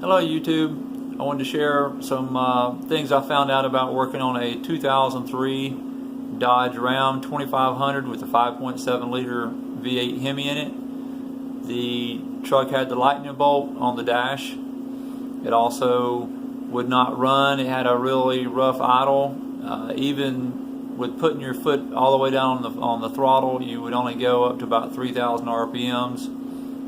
Hello YouTube. I wanted to share some things I found out about working on a 2003 Dodge Ram 2500 with a 5.7 liter V8 Hemi in it. The truck had the lightning bolt on the dash. It also would not run. It had a really rough idle. Even with putting your foot all the way down on the throttle, you would only go up to about 3,000 RPMs.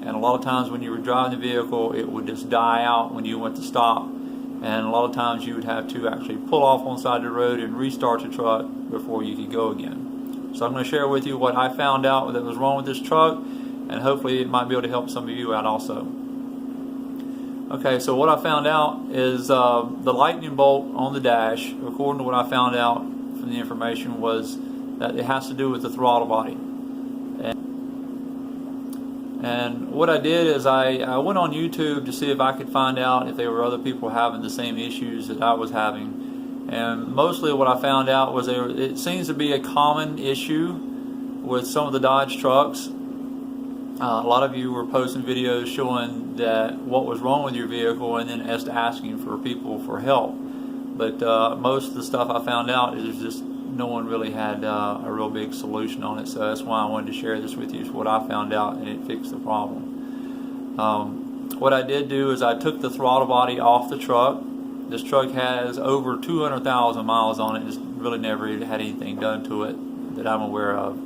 And a lot of times when you were driving the vehicle, it would just die out when you went to stop. And a lot of times you would have to actually pull off on the side of the road and restart the truck before you could go again. So I'm going to share with you what I found out that was wrong with this truck, and hopefully it might be able to help some of you out also. Okay, so what I found out is the lightning bolt on the dash, according to what I found out from the information, was that it has to do with the throttle body. And what I did is I went on YouTube to see if I could find out if there were other people having the same issues that I was having. And mostly what I found out was it seems to be a common issue with some of the Dodge trucks. A lot of you were posting videos showing that what was wrong with your vehicle and then asking for people for help. But most of the stuff I found out is just no one really had a real big solution on it, so that's why I wanted to share this with you. It's what I found out, and it fixed the problem. What I did do is I took the throttle body off the truck. This truck has over 200,000 miles on it. It's really never had anything done to it that I'm aware of.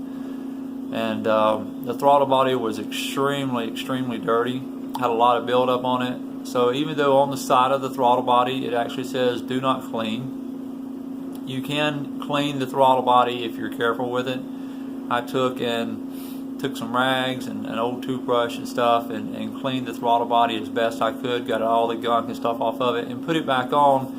And the throttle body was extremely dirty. Had a lot of buildup on it. So even though on the side of the throttle body it actually says "do not clean," you can clean the throttle body if you're careful with it. I took some rags and an old toothbrush and stuff and cleaned the throttle body as best I could, got all the gunk and stuff off of it and put it back on.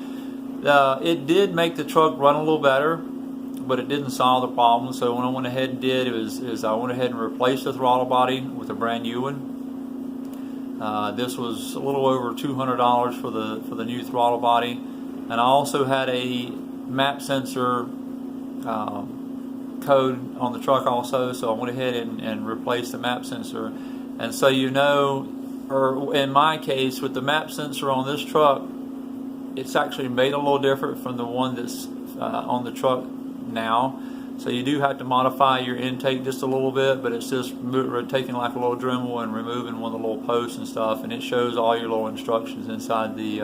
It did make the truck run a little better, but it didn't solve the problem. So what I went ahead and did is I went ahead and replaced the throttle body with a brand new one. This was a little over $200 for the new throttle body, and I also had a map sensor code on the truck also, so I went ahead and replaced the map sensor. And so you know, or in my case with the map sensor on this truck, it's actually made a little different from the one that's on the truck now. So you do have to modify your intake just a little bit, but it's just taking like a little Dremel and removing one of the little posts and stuff, and it shows all your little instructions inside the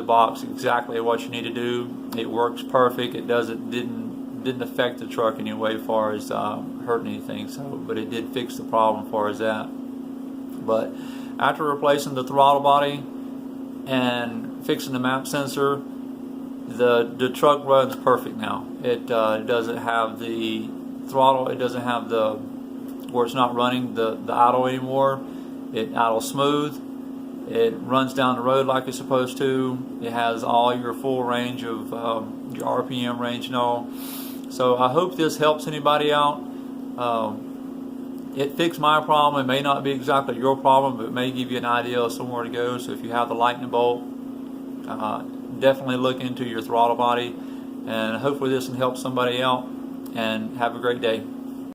box exactly what you need to do. It works perfect. It didn't affect the truck in any way as far as hurting anything. But it did fix the problem as far as that. But after replacing the throttle body and fixing the map sensor, the truck runs perfect now. It doesn't have the throttle. It doesn't have where it's not running the idle anymore. It idles smooth. It runs down the road like it's supposed to. It has all your full range of your RPM range and all. So I hope this helps anybody out. It fixed my problem. It may not be exactly your problem, but it may give you an idea of somewhere to go. So if you have the lightning bolt, definitely look into your throttle body. And hopefully this can help somebody out. And have a great day.